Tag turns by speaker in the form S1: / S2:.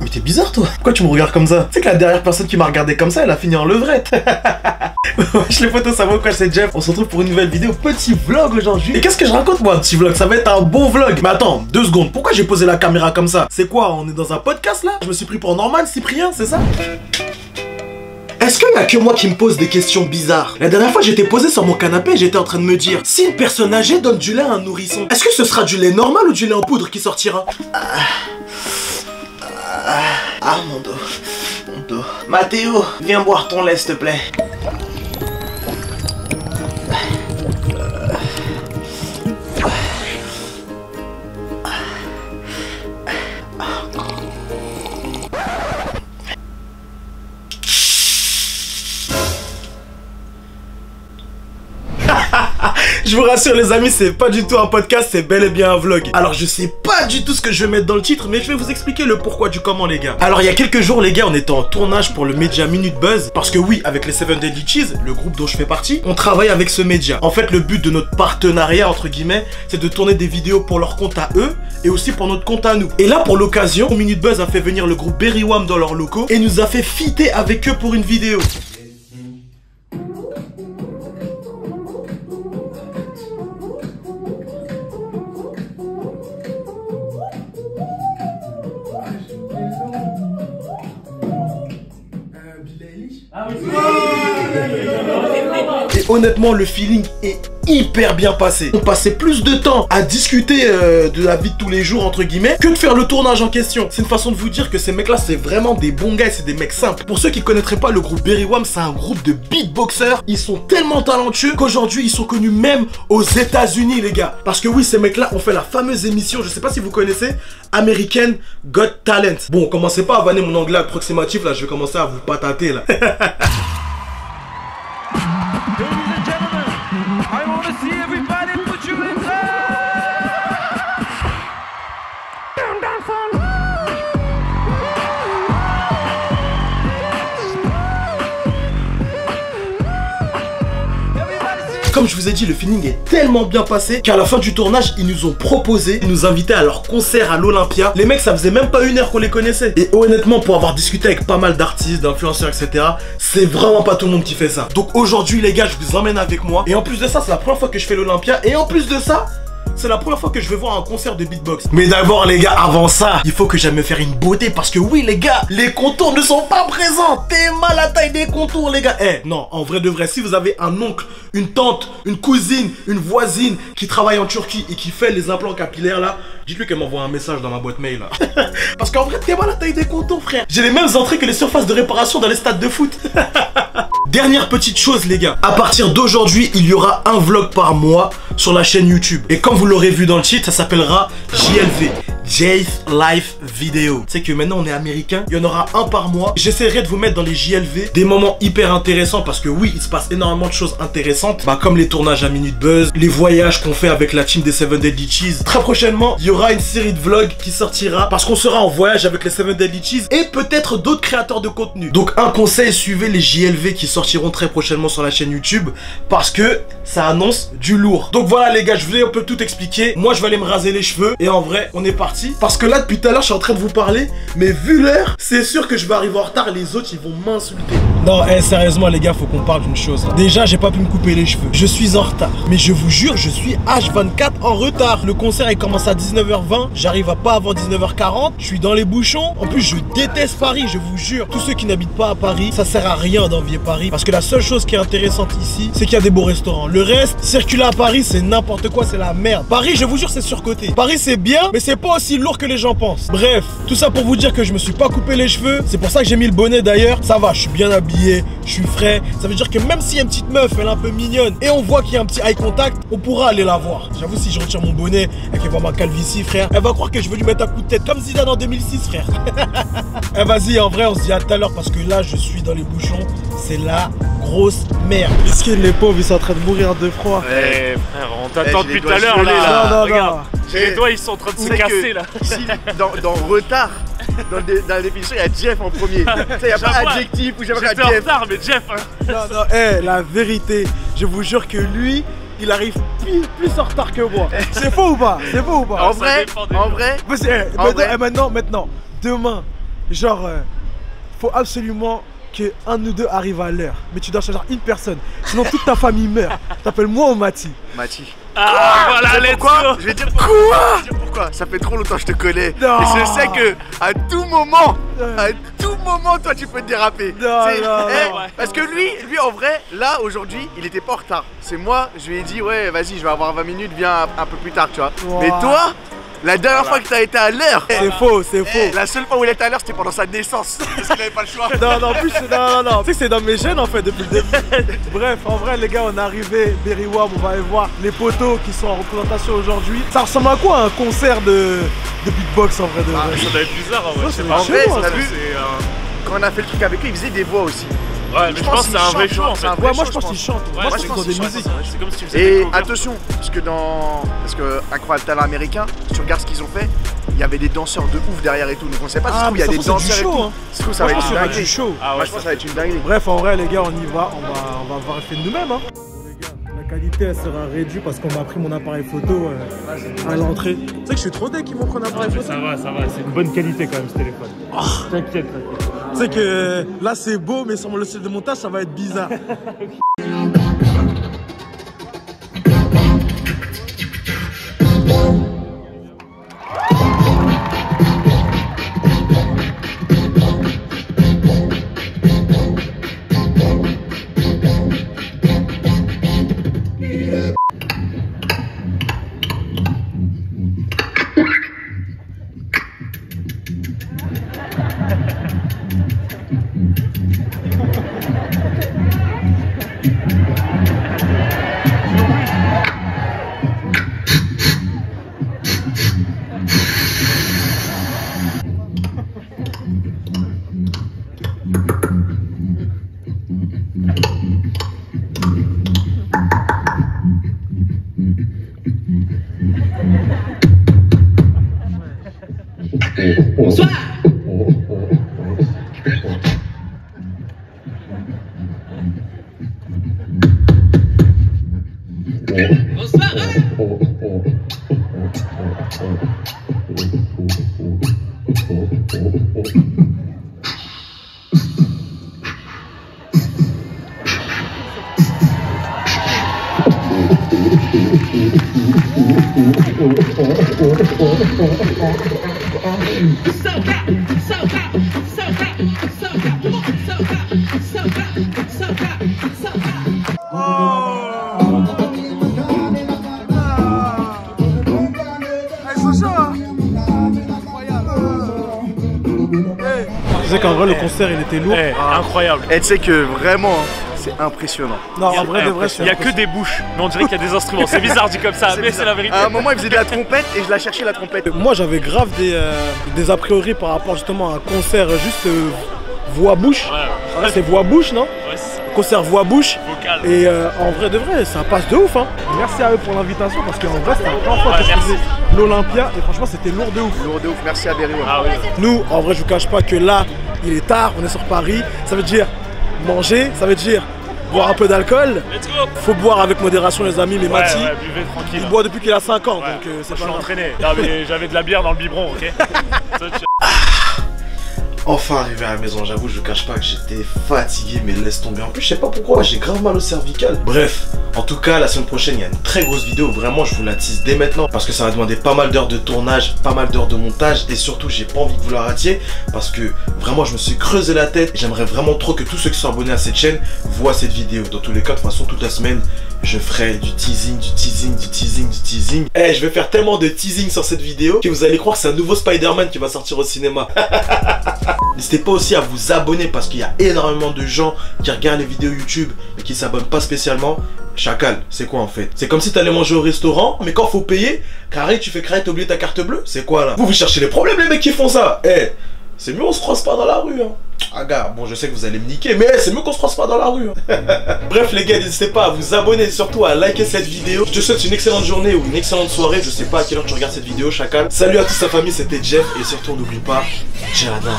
S1: Mais t'es bizarre toi. Pourquoi tu me regardes comme ça? Tu sais que la dernière personne qui m'a regardé comme ça, elle a fini en levrette. Wesh les potos, ça va quoi? C'est Jeff. On se retrouve pour une nouvelle vidéo. Petit vlog aujourd'hui. Et qu'est-ce que je raconte moi, un petit vlog? Ça va être un bon vlog. Mais attends, 2 secondes. Pourquoi j'ai posé la caméra comme ça? C'est quoi? On est dans un podcast là? Je me suis pris pour Norman Cyprien, c'est ça? Est-ce qu'il y a que moi qui me pose des questions bizarres? La dernière fois j'étais posé sur mon canapé et j'étais en train de me dire, si une personne âgée donne du lait à un nourrisson, est-ce que ce sera du lait normal ou du lait en poudre qui sortira? Mon dos. Mon dos. Mathéo, viens boire ton lait s'il te plaît. Je vous rassure les amis, c'est pas du tout un podcast, c'est bel et bien un vlog. Alors je sais pas du tout ce que je vais mettre dans le titre, mais je vais vous expliquer le pourquoi du comment les gars. Alors il y a quelques jours les gars, on était en tournage pour le média Minute Buzz. Parce que oui, avec les 7 Deadly Cheese, le groupe dont je fais partie, on travaille avec ce média. En fait le but de notre partenariat entre guillemets, c'est de tourner des vidéos pour leur compte à eux et aussi pour notre compte à nous. Et là pour l'occasion, Minute Buzz a fait venir le groupe Berry Wham dans leurs locaux et nous a fait fitter avec eux pour une vidéo. Et honnêtement le feeling est hyper bien passé. On passait plus de temps à discuter de la vie de tous les jours entre guillemets que de faire le tournage en question. C'est une façon de vous dire que ces mecs là c'est vraiment des bons gars, c'est des mecs simples. Pour ceux qui connaîtraient pas le groupe Berry Wham, c'est un groupe de beatboxers. Ils sont tellement talentueux qu'aujourd'hui ils sont connus même aux États-Unis les gars. Parce que oui, ces mecs là ont fait la fameuse émission, je sais pas si vous connaissez, American Got Talent. Bon, commencez pas à vanner mon anglais approximatif là, je vais commencer à vous patater là. Comme je vous ai dit, le feeling est tellement bien passé qu'à la fin du tournage, ils nous ont proposé de nous inviter à leur concert à l'Olympia. Les mecs, ça faisait même pas 1 heure qu'on les connaissait. Et honnêtement, pour avoir discuté avec pas mal d'artistes, d'influenceurs, etc., c'est vraiment pas tout le monde qui fait ça. Donc aujourd'hui, les gars, je vous emmène avec moi. Et en plus de ça, c'est la première fois que je fais l'Olympia. Et en plus de ça, c'est la première fois que je vais voir un concert de beatbox. Mais d'abord les gars, avant ça, il faut que j'aille me faire une beauté. Parce que oui les gars, les contours ne sont pas présents. T'es mal à la taille des contours les gars. Non, en vrai de vrai, si vous avez un oncle, une tante, une cousine, une voisine qui travaille en Turquie et qui fait les implants capillaires là, dites-lui qu'elle m'envoie un message dans ma boîte mail là. Parce qu'en vrai, t'es mal à la taille des contours frère. J'ai les mêmes entrées que les surfaces de réparation dans les stades de foot. Dernière petite chose les gars, à partir d'aujourd'hui, il y aura un vlog par mois sur la chaîne YouTube. Et comme vous l'aurez vu dans le titre, ça s'appellera JLV. Jay's Life Video. Tu sais que maintenant on est américain, il y en aura un par mois. J'essaierai de vous mettre dans les JLV des moments hyper intéressants parce que oui, il se passe énormément de choses intéressantes. Comme les tournages à Minute Buzz, les voyages qu'on fait avec la team des 7 Deadly Cheese. Très prochainement, il y aura une série de vlogs qui sortira parce qu'on sera en voyage avec les 7 Deadly Cheese et peut-être d'autres créateurs de contenu. Donc un conseil, suivez les JLV qui sortiront très prochainement sur la chaîne YouTube parce que ça annonce du lourd. Donc voilà les gars, je voulais un peu tout expliquer. Moi je vais aller me raser les cheveux et en vrai, on est parti. Parce que là depuis tout à l'heure je suis en train de vous parler, mais vu l'heure, c'est sûr que je vais arriver en retard, les autres ils vont m'insulter. Non, sérieusement les gars, faut qu'on parle d'une chose. Déjà j'ai pas pu me couper les cheveux, je suis en retard. Mais je vous jure, je suis H24 en retard. Le concert il commence à 19h20, j'arrive à pas avant 19h40, je suis dans les bouchons. En plus je déteste Paris, je vous jure. Tous ceux qui n'habitent pas à Paris, ça sert à rien d'envier Paris. Parce que la seule chose qui est intéressante ici, c'est qu'il y a des beaux restaurants. Le reste, circuler à Paris c'est n'importe quoi, c'est la merde. Paris, je vous jure, c'est surcoté. Paris c'est bien, mais c'est pas aussi lourd que les gens pensent. Bref, tout ça pour vous dire que je me suis pas coupé les cheveux. C'est pour ça que j'ai mis le bonnet d'ailleurs. Ça va, je suis bien habillé, je suis frais. Ça veut dire que même s'il y a une petite meuf, elle est un peu mignonne et on voit qu'il y a un petit eye contact, on pourra aller la voir. J'avoue, si je retire mon bonnet et qu'elle voit ma calvitie, frère, elle va croire que je veux lui mettre un coup de tête comme Zidane en 2006, frère. Vas-y, en vrai, on se dit à tout à l'heure parce que là, je suis dans les bouchons. C'est la grosse merde. Miskin, les pauvres, ils sont en train de mourir de froid.
S2: Frère, on t'attend depuis tout à l'heure là.
S1: Non,
S2: regarde. Les doigts ils sont en train de se casser là.
S3: Si, dans retard, dans la définition, il y a Jeff en premier. Il n'y a pas adjectif ou j'aime pas
S2: Jeff. J'étais en
S3: Jeff.
S2: retard, mais Jeff.
S1: Non, la vérité, je vous jure que lui, il arrive plus en retard que moi. C'est faux ou pas? C'est faux ou pas?
S3: En vrai,
S1: Maintenant, demain,
S4: genre, faut absolument que un de nous deux arrive à l'heure. Mais tu dois choisir une personne, sinon toute ta famille meurt. T'appelles moi ou Mati?
S3: Mati.
S2: Ah, voilà, let's go.
S3: Je vais dire pourquoi. Ça fait trop longtemps que je te connais.
S4: Non.
S3: Et je sais que à tout moment, toi tu peux te déraper.
S4: Non.
S3: Parce que lui en vrai, là aujourd'hui, il était pas en retard. C'est moi, je lui ai dit ouais, vas-y, je vais avoir 20 minutes, viens un peu plus tard, tu vois.
S4: Wow.
S3: Mais toi, la dernière fois que t'as été à l'heure,
S4: C'est faux, c'est faux.
S3: la seule fois où il était à l'heure, c'était pendant sa naissance. Parce qu'il avait pas le choix.
S4: Non, en plus, non. Tu sais que c'est dans mes gènes en fait depuis le début. Bref, en vrai, les gars, on est arrivé. Berry-Wham, on va aller voir les poteaux qui sont en représentation aujourd'hui. Ça ressemble à quoi un concert de beatbox en vrai de vrai?
S2: Ça doit être bizarre en vrai.
S4: Non,
S2: Je sais
S4: c'est
S2: pas.
S3: En vrai,
S4: chelou,
S3: t'as
S4: ça.
S3: vu, quand on a fait le truc avec lui, il faisait des voix aussi.
S2: Ouais, mais je pense que c'est un vrai show en fait.
S4: Ouais, moi je pense qu'ils chantent.
S2: Ouais,
S4: Moi je
S2: c'est
S4: pense qu'ils font des musiques.
S2: C'est comme si tu faisais des
S3: Et
S2: covers.
S3: attention, parce que Incroyable Talent américain, si tu regardes ce qu'ils ont fait, il y avait des danseurs de ouf derrière et tout. Donc on sait pas si
S4: Ah,
S3: il y a
S4: mais
S3: des
S4: ça, c'est du
S3: danseurs et
S4: show,
S3: tout.
S4: hein.
S3: Je trouve ça
S4: Moi
S3: va
S4: je pense
S3: être
S4: que ça va
S3: une
S4: être du
S3: dinguerie.
S4: show.
S2: Ah
S3: Moi
S2: ouais,
S3: je pense que ça va être une dinguerie.
S4: Bref, en vrai, les gars, on y va. On va voir effet de nous-mêmes. Hein. Les gars, la qualité elle sera réduite parce qu'on m'a pris mon appareil photo à l'entrée. Tu sais que je suis trop dès qu'ils m'ont pris un appareil photo.
S2: Ça va, c'est une bonne qualité quand même ce téléphone. T'inquiète.
S4: Tu sais que là c'est beau, mais sur le style de montage, ça va être bizarre.
S5: Bonsoir. Bonsoir.
S4: Je sais qu'en vrai le concert il était lourd.
S2: Incroyable.
S3: Et tu sais que vraiment, c'est impressionnant.
S4: Non, en vrai de vrai,
S2: Il y a que des bouches, mais on dirait qu'il y a des instruments. C'est bizarre dit comme ça, mais c'est la vérité.
S3: À un moment, il faisait de la trompette et je la cherchais la trompette.
S4: Moi j'avais grave des a priori par rapport justement à un concert juste voix-bouche.
S2: Ouais,
S4: C'est voix-bouche, non?
S2: ouais, c'est ça.
S4: Concert voix-bouche.
S2: Vocal.
S4: Et en vrai de vrai, ça passe de ouf. Hein. Merci à eux pour l'invitation parce qu'en vrai, c'était la première fois que je faisais l'Olympia et franchement, c'était lourd de ouf.
S3: Lourd de ouf, merci à Berry.
S2: Ah oui.
S4: Nous, en vrai, je vous cache pas que là, il est tard, on est sur Paris. Ça veut dire manger, ça veut dire boire un peu d'alcool.
S2: Let's go.
S4: Faut boire avec modération, les amis. Mais
S2: Ouais,
S4: Mati,
S2: ouais, buvez tranquille.
S4: il boit depuis qu'il a 5 ans,
S2: Ouais.
S4: donc c'est
S2: Moi, je
S4: pas
S2: suis
S4: grave.
S2: entraîné. Non, mais j'avais de la bière dans le biberon, ok.
S1: Enfin arrivé à la maison, j'avoue, je vous cache pas que j'étais fatigué, mais laisse tomber. En plus, je sais pas pourquoi, j'ai grave mal au cervical. Bref, en tout cas, la semaine prochaine, il y a une très grosse vidéo. Vraiment, je vous la tease dès maintenant parce que ça va demander pas mal d'heures de tournage, pas mal d'heures de montage et surtout, j'ai pas envie que vous la ratiez parce que vraiment, je me suis creusé la tête. J'aimerais vraiment trop que tous ceux qui sont abonnés à cette chaîne voient cette vidéo. Dans tous les cas, de toute façon, toute la semaine, je ferai du teasing, du teasing, du teasing, du teasing. Eh, je vais faire tellement de teasing sur cette vidéo que vous allez croire que c'est un nouveau Spider-Man qui va sortir au cinéma. N'hésitez pas aussi à vous abonner parce qu'il y a énormément de gens qui regardent les vidéos YouTube mais qui s'abonnent pas spécialement. Chacal, c'est quoi en fait? C'est comme si t'allais manger au restaurant, mais quand faut payer, carré, tu fais carré, t'as oublié ta carte bleue? C'est quoi là? Vous cherchez les problèmes les mecs qui font ça? Eh, c'est mieux on se croise pas dans la rue hein. Ah gars, bon je sais que vous allez me niquer, mais c'est mieux qu'on se croise pas dans la rue hein. Bref les gars, n'hésitez pas à vous abonner et surtout à liker cette vidéo. Je te souhaite une excellente journée ou une excellente soirée, je sais pas à quelle heure tu regardes cette vidéo Chacal. Salut à toute sa famille, c'était Jeff et surtout n'oublie pas, Jada.